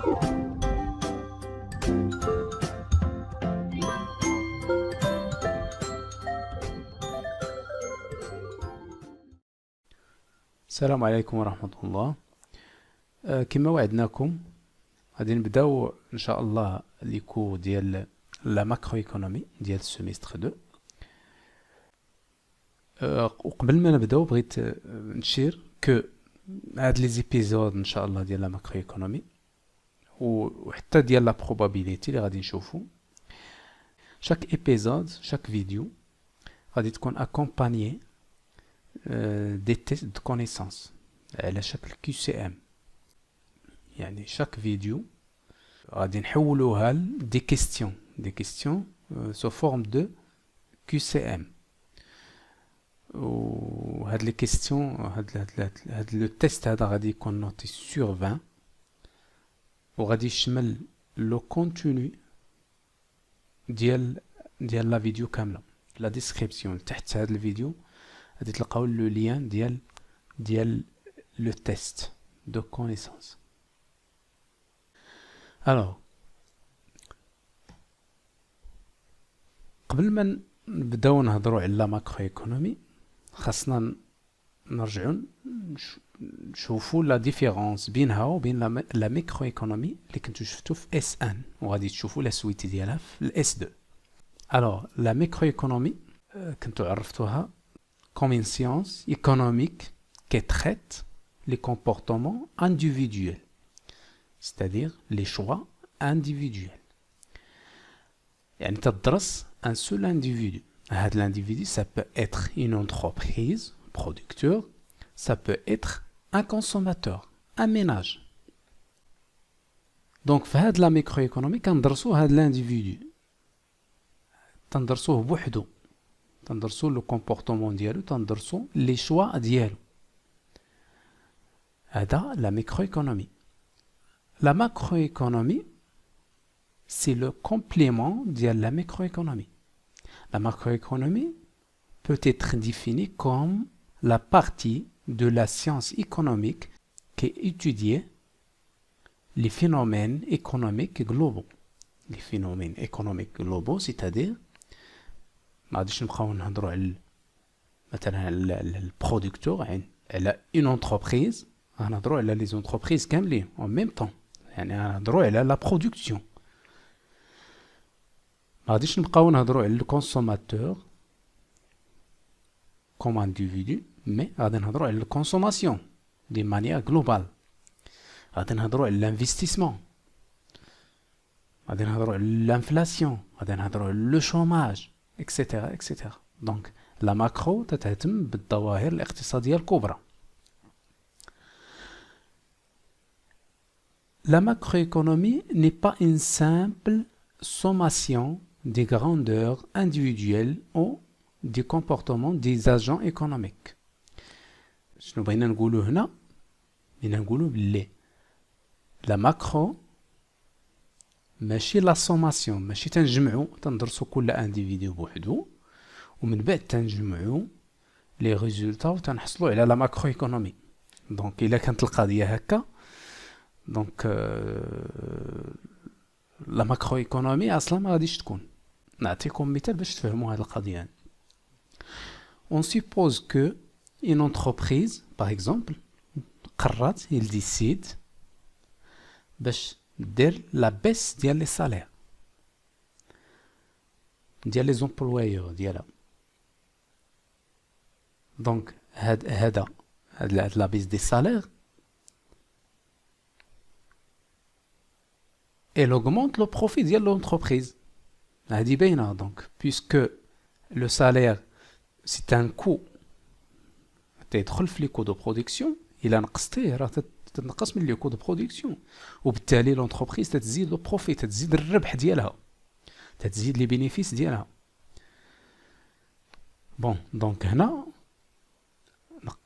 السلام عليكم ورحمة الله. كما وعدناكم غادي نبداو ان شاء الله لي كو ديال لا ماكرو ايكونومي ديال السيمستر 2. وقبل ما نبداو بغيت نشير كو هاد لي زيبيزود ان شاء الله ديال لا ماكرو ايكونومي وحتى ديال لا بروبابيليتي اللي غادي نشوفو، شاك ايبيزود شاك فيديو غادي تكون اكومبانيي دي تيست دو كونيسانس على شكل QCM. يعني شاك فيديو غادي نحولوها لدي كيستيون سو فورم دو QCM. وهاد لي كيستيون هاد لو تيست هذا غادي يكون نوتي سور 20 وغادي يشمل لو كونتوني ديال لا فيديو كامله. لا ديسكريبسيون تحت هاد الفيديو غادي تلقاو لو لين ديال لو تيست دو كونيسانس. الوغ قبل ما نبداو نهضروا على لا ماكرو ايكونومي خاصنا نرجعوا نشوفوا لا ديفيرونس بينها وبين لا ميكرو ايكونومي اللي كنتو شفتو في S1 وغادي تشوفوا لا سويت ديالها في S2. الوغ لا ميكرو ايكونومي كنتو عرفتوها comme une science économique qui traite les comportements individuels, c'est-à-dire les choix individuels. يعني تدرس un seul individu. هذا l'individu, ça peut être une entreprise, producteur, ça peut être un consommateur, un ménage. Donc في هذا la microéconomie كندرسو هذا l'individu. تندرسوه بوحدو. تندرسو لو كومبورتمون ديالو، تندرسو لي شوا ديالو. هذا لا ميكرو ايكونومي. لا ماكرو ايكونومي سي لو كومبليمون ديال لا ميكرو ايكونومي. لا ماكرو ايكونومي peut être définie comme la partie de la science économique qui étudie les phénomènes économiques globaux. Les phénomènes économiques globaux, c'est-à-dire ما غاديش نبقاو نهضروا على مثلا على البرودكتور، على اون انتربريز، غنهضروا على لي زونتربريز كاملين او ميم طون، يعني غنهضروا على لا برودكسيون. ما غاديش نبقاو نهضروا على الكونسوماتور كوم انديفيدو، مي غادي نهضروا على الكونسوماسيون دي مانيير جلوبال. غادي نهضروا على الانفستيسمون، غادي نهضروا على الانفلاسيون، غادي نهضروا على لو شوماج etc. etc. Donc, la macro تتهتم بالظواهر الاقتصادية الكبرى. La macroéconomie n'est pas une simple sommation des grandeurs individuelles ou des comportements des agents économiques. شنو بغينا نقولوا هنا؟ بغينا نقولوا بلي la macro ماشي لا سوماسيون، ماشي تنجمعو تندرسو كل انديفيديو بوحدو ومن بعد تنجمعو لي ريزولطا وتنحصلو على لا ماكرو ايكونومي. دونك الا كانت القضيه هكا، دونك لا ماكرو ايكونومي اصلا ما غاديش تكون. نعطيكم مثال باش تفهموا هذه القضيه. اون سيبوز كو اون انتربريز باغ اكزومبل قررت il décide باش دير لا بيس ديال لي سالير ديال لي زومبلويور ديالها. دونك هاد لا بيس دي سالير elle augmente le profit ديال l'entreprise. هادي باينه. دونك puisque le salaire c'est un coût تيدخل في لي كو دو برودكسيون، الا نقصتيه راه تتنقص من لي كو دو برودكسيون، وبالتالي لونتربريز تتزيد لو بروفيت، تتزيد الربح ديالها، تتزيد لي بينيفيس ديالها. بون دونك هنا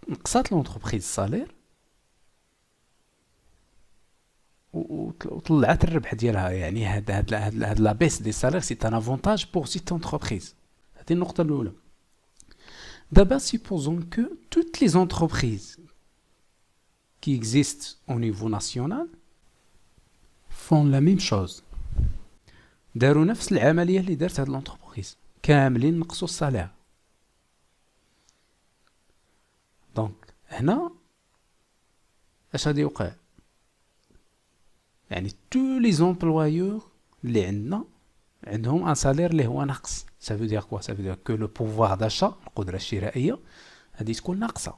نقصات لونتربريز الصالير وطلعت الربح ديالها. يعني هاد لا بيس دي سالير سي ان افونتاج بور سيت انتربريز. هذه النقطه الاولى. D'abord, supposons que toutes les entreprises qui existent au niveau national font la même chose. داروا نفس العملية اللي دارت هاد لونتربريز، كاملين نقصوا الصالير. دونك هنا اش غادي يوقع؟ يعني تو لي زومبلويور اللي عندهم ان سالير اللي هو ناقص. ça veut dire quoi? ça veut dire que le pouvoir d'achat، القدرة الشرائية غادي تكون ناقصة.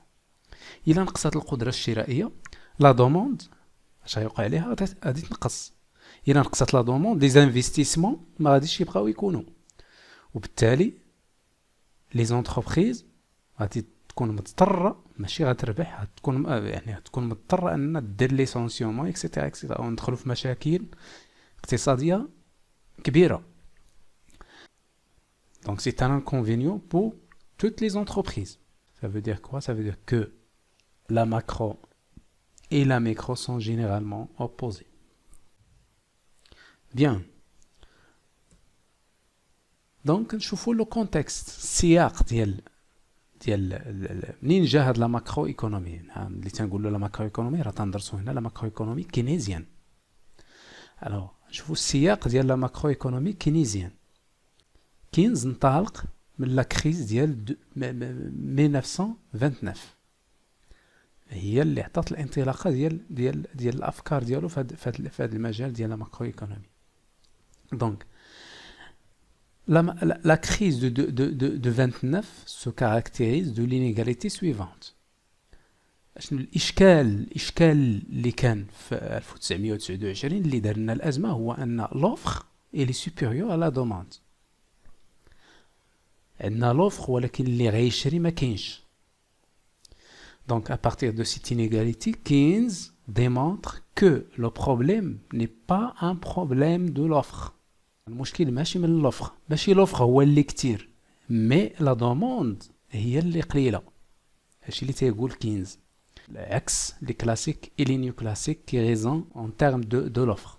إلا نقصت القدرة الشرائية، لا دوموند اش غيوقع عليها؟ غادي تنقص. إلا نقصت لا دوموند، لي زانفيستيسمون ما غاديش يبقاو يكونوا، وبالتالي لي زونتربريز غادي تكون مضطرة، ماشي غتربح، غتكون يعني غتكون مضطرة أن دير ليسونسيومون اكسيتيرا اكسيتيرا، وندخلوا في مشاكل اقتصادية كبيرة. Donc c'est un inconvénient pour toutes les entreprises. Ça veut dire quoi? Ça veut dire que la macro et la micro sont généralement opposées. Bien. Donc نشوفوا لو كونتكست، السياق ديال منين جا هاد لا ماكرو ايكونومي. اللي تنقولوا لا ماكرو ايكونومي راه تندرسوا هنا لا ماكرو ايكونومي كينيزيان. الوغ نشوفوا السياق ديال لا ماكرو ايكونومي كينيزيان. كينز انطلق من لا كريز ديال 1929، هي اللي عطات الانطلاقه ديال الافكار ديالو في هذا المجال ديال لا ماكرو ايكونومي. دونك la crise de 29 se caractérise de l'inégalité suivante. الإشكال اللي كان في 1929 اللي دار لنا الأزمة هو أن l'offre est supérieure à la demande. عندنا l'offre ولكن اللي غيشري ما كاينش. Donc à partir de cette inégalité, Keynes démontre que le problème n'est pas un problème de l'offre. المشكل ماشي من لوفر، ماشي لوفر هو اللي كتير، مي لا دوموند هي اللي قليله. هادشي اللي تيقول كينز، عكس لي كلاسيك اي لي نيو كلاسيك كي ريزون اون تيرم دو لوفر.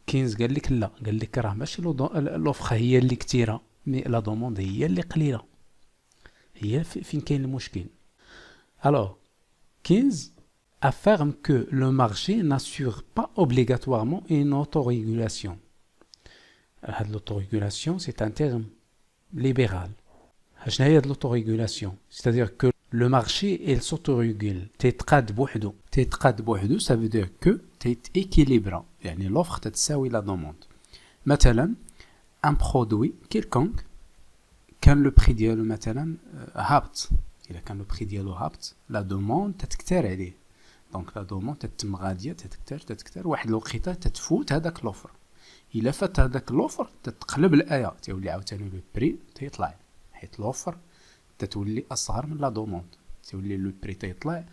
كينز قال لك لا، قال لك راه ماشي لوفر هي اللي كتيره، مي لا دوموند هي اللي قليله، هي فين كاين المشكل. alors Keynes affirme que le marché n'assure pas obligatoirement une autorégulation. L'autorégulation, c'est un terme libéral. L'autorégulation, c'est-à-dire que le marché, il s'autorégule. تيتقاد بوحدو, ça veut dire que équilibré. يعني l'offre تتساوي la demande. مثلا un produit quelconque كان le prix ديالو مثلا هابط. إلا كان le prix ديالو هابط، la demande تتكتر عليه. donc la demande تتم غادية تتكتر واحد الوقيته تتفوت هذاك l'offre. إلا فات هذاك لوفر تتقلب الآية، تولي عاوتاني لو بري تيطلع، حيت لوفر تتولي أصغر من لا دوموند، تولي لو بري تيطلع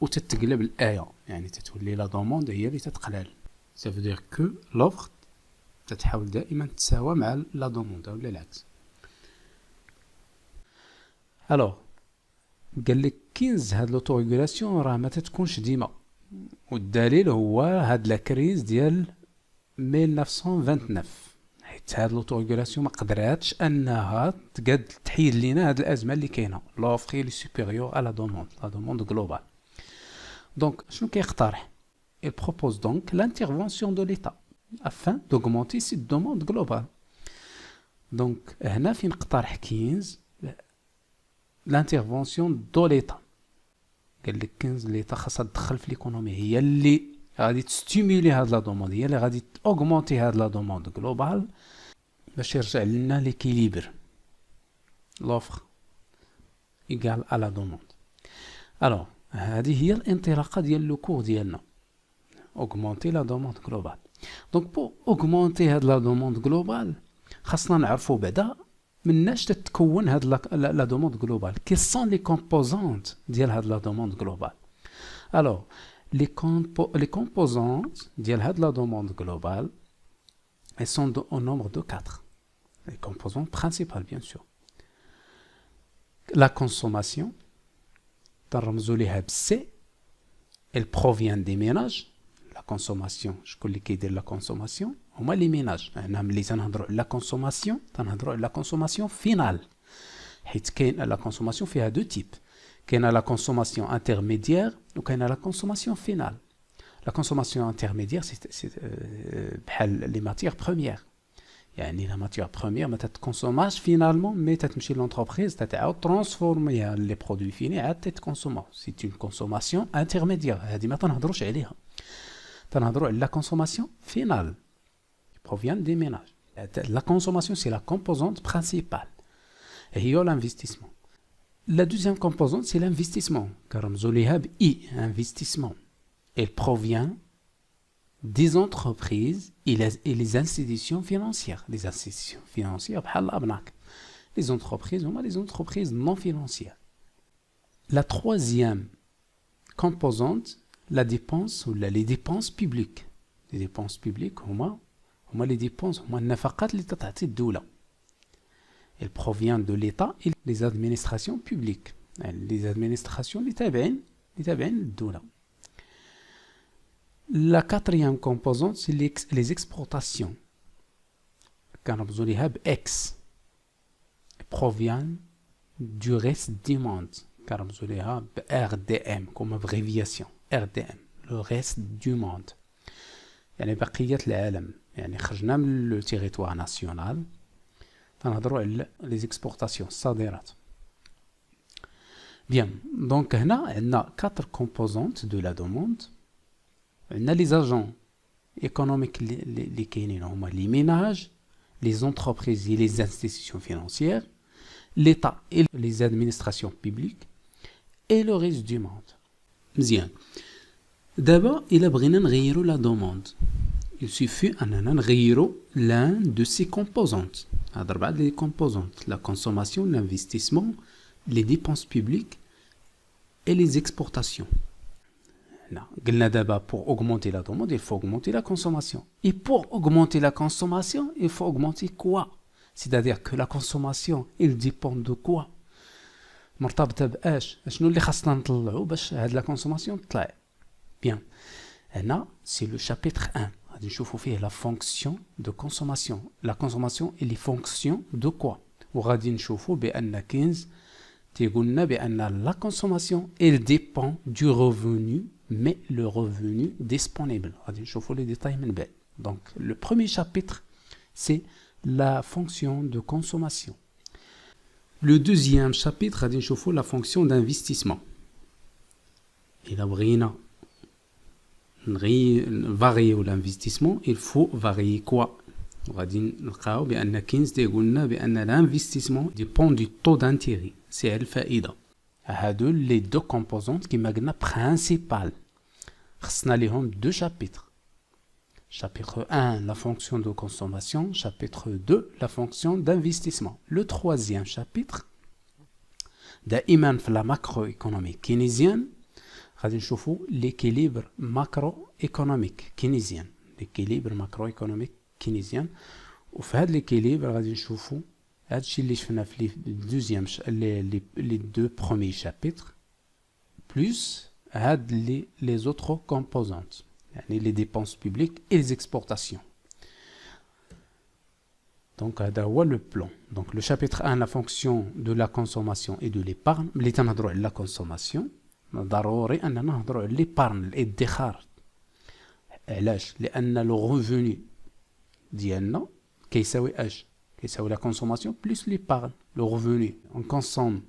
وتتقلب الآية، يعني تتولي لا دوموند هي اللي تتقلل. ça veut dire que l'offre تتحاول دائما تتساوى مع لا دوموند ولا العكس. alors قال لك كينز هاد لوتوريغولاسيون راه ما تتكونش ديما، والدليل هو هاد لا كريز ديال 1929، حيت هاد لوتوريغولاسيون ما قدراتش انها تقاد تحيد لينا هاد الازمه اللي كاينه، لوفري لي سوبيريور على لا دوموند غلوبال. دونك شنو كيقترح؟ il propose donc l'intervention de l'État afin d'augmenter cette demande globale. donc هنا فين اقترح كينز l'intervention de l'État. قال لك كينز l'État خاصها تدخل في ليكونومي، هي اللي غادي تستيمولي هاد لا دوموند، هي اللي غادي اوغمونتي هاد لا دوموند غلوبال باش يرجع لنا ليكيليبر لوفر ايغال على لا دوموند. الوغ هذه هي الانطلاقه ديال لو كور ديالنا، اوغمونتي لا دوموند غلوبال. دونك بو اوغمونتي هاد لا دوموند غلوبال خاصنا نعرفوا بعدا مناش تتكون هاد لا دوموند غلوبال، كي سون لي كومبوزونت ديال هاد لا دوموند غلوبال. الوغ les composantes de la demande globale, elles sont au nombre de 4. Les composantes principales, bien sûr. La consommation, elle provient des ménages. La consommation, je connais qui dit la consommation, au moins les ménages. La consommation finale. La consommation fait à deux types. كاين la consommation intermédiaire وكاين la consommation finale. La consommation intermédiaire, c'est les matières premières. يعني la matière première ما تتكونسوماش finalement mais تتمشي l'entreprise تتعاود transformer les produits finis عاد تتكونسومو. C'est une consommation intermédiaire. هذه ما تنهضروش عليها. تنهضروا على la consommation finale qui provient des ménages. La consommation c'est la composante principale. Et il y a l'investissement. La deuxième composante c'est l'investissement. كرمزوا ليها ب I, investissement. Elle provient des entreprises et les institutions financières. Les institutions financières, les entreprises, les entreprises non financières. La troisième composante, la dépense ou les dépenses publiques. Les dépenses publiques, les dépenses, elles proviennent de l'État et les administrations publiques. Les administrations, les tabaines, La quatrième composante, c'est les exportations. X provient du reste du monde. RDM comme abréviation. RDM, le reste du monde. يعني بقية العالم. يعني خرجنا من le territoire national. تنهضروا على les exportations, الصادرات. Bien, donc هنا عندنا 4 composantes de la demande. On a les agents économiques, les ménages, les entreprises et les institutions financières, l'État et les administrations publiques, et le reste du monde. Bien. D'abord, il a besoin de la demande. Il suffit de l'un de ces composantes. Les composantes, la consommation, l'investissement, les dépenses publiques et les exportations. Pour augmenter la demande, il faut augmenter la consommation. Et pour augmenter la consommation, il faut augmenter quoi? C'est-à-dire que la consommation, elle dépend de quoi? مرتبطة بأش؟ شنو اللي خاصنا نطلعو باش هاد la consommation تطلع؟ Bien. هنا c'est le chapitre 1. غادي نشوفوا فيه la fonction de consommation. La consommation elle est fonction de quoi? وغادي نشوفوا بأن كينز تيقولنا بأن la consommation elle dépend du revenu mais le revenu disponible. غادي نشوفوا les détails من بعد. Donc le premier chapitre c'est la fonction de consommation. Le deuxième chapitre غادي نشوفوا la fonction d'investissement. إلا بغينا varier l'investissement, il faut varier quoi? غادي نلقاو بأن كينز تيقولنا بأن l'investissement dépend du taux d'intérêt. C'est الفائدة. هادو les deux composantes كما قلنا principales. خصنا ليهم deux chapitres. Chapitre 1, la fonction de consommation. Chapitre 2, la fonction d'investissement. Le troisième chapitre, دائما في la macroéconomie keynésienne, غادي نشوفوا l'équilibre macroéconomique keynésien. L'équilibre macroéconomique keynésien. وفي هذا l'équilibre غادي نشوفوا هذا الشيء اللي شفنا في les deux premiers chapitres plus هاد les autres composantes. Les dépenses publiques et les exportations. Donc, le plan. Donc, le chapitre 1, la fonction de la consommation et de l'épargne. La consommation. ضروري أننا نهضروا على l'épargne, الادخار. علاش؟ لأن le revenu ديالنا كيساوي اش؟ كيساوي la consommation plus l'épargne. Le revenu, on consomme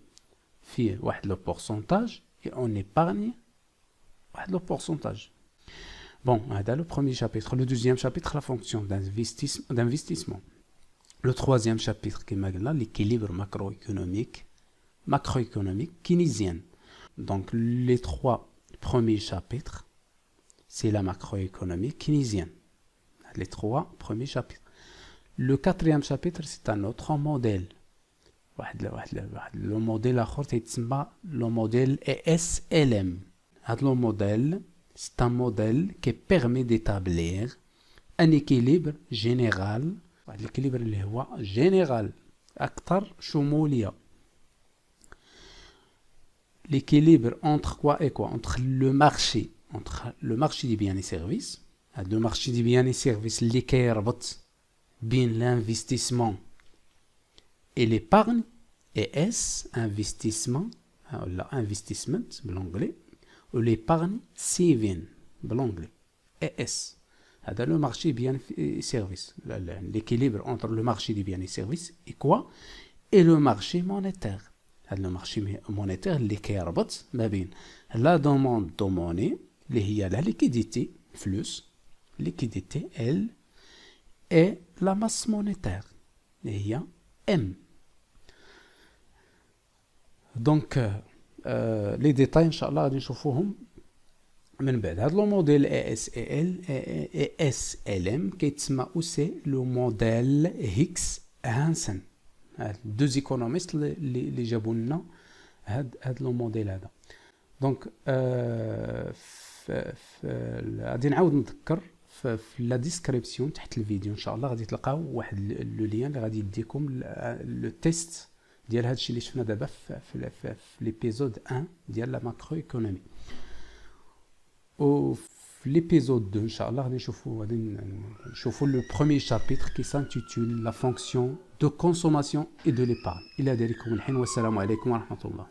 فيه واحد le pourcentage et on épargne واحد le pourcentage. Bon, c'est le premier chapitre. Le deuxième chapitre, la fonction d'investissement. Le troisième chapitre, qui est l'équilibre macroéconomique keynésien. Donc, les trois premiers chapitres, c'est la macroéconomie keynésienne. Les trois premiers chapitres. Le quatrième chapitre, c'est un autre modèle. Le modèle, le modèle ESLM. Le modèle, c'est un modèle qui permet d'établir un équilibre général. L'équilibre اللي هو général أكثر شمولية. L'équilibre entre quoi et quoi? Entre le marché des biens et services. Le marché des biens et services اللي كيربط بين l'investissement et l'épargne. Et S, investissement, investissement, بالanglais. Ou l'épargne saving, l'anglais. ES. هذا le marché biens et services. L'équilibre entre le marché des biens et services et quoi? Et le marché monétaire. هذا le marché monétaire اللي كيربط ما بين la demande de monnaie اللي هي la liquidité, flux, liquidité L, et la masse monétaire اللي هي M. Donc les détails ان شاء الله غادي نشوفوهم من بعد. هذا لو موديل ASLM كيتسمى اوسي لو موديل هيكس هانسن. هاد دوز ايكونوميست اللي جابوا لنا هاد لو موديل هذا. دونك غادي نعاود نذكر في لا ديسكريبسيون تحت الفيديو ان شاء الله غادي تلقاو واحد لو لين اللي غادي يديكم لو تيست ديال هادشي اللي شفنا دابا في ليبيزود 1 ديال لا ماكرو ايكونومي. وفي ليبيزود 2 ان شاء الله غادي نشوفوا لو بروميير شابيتر كي سانتيتول لا فونكسيون دو كونسوماسيون اي دو ليبارن. الى ذلكم الحين والسلام عليكم ورحمه الله.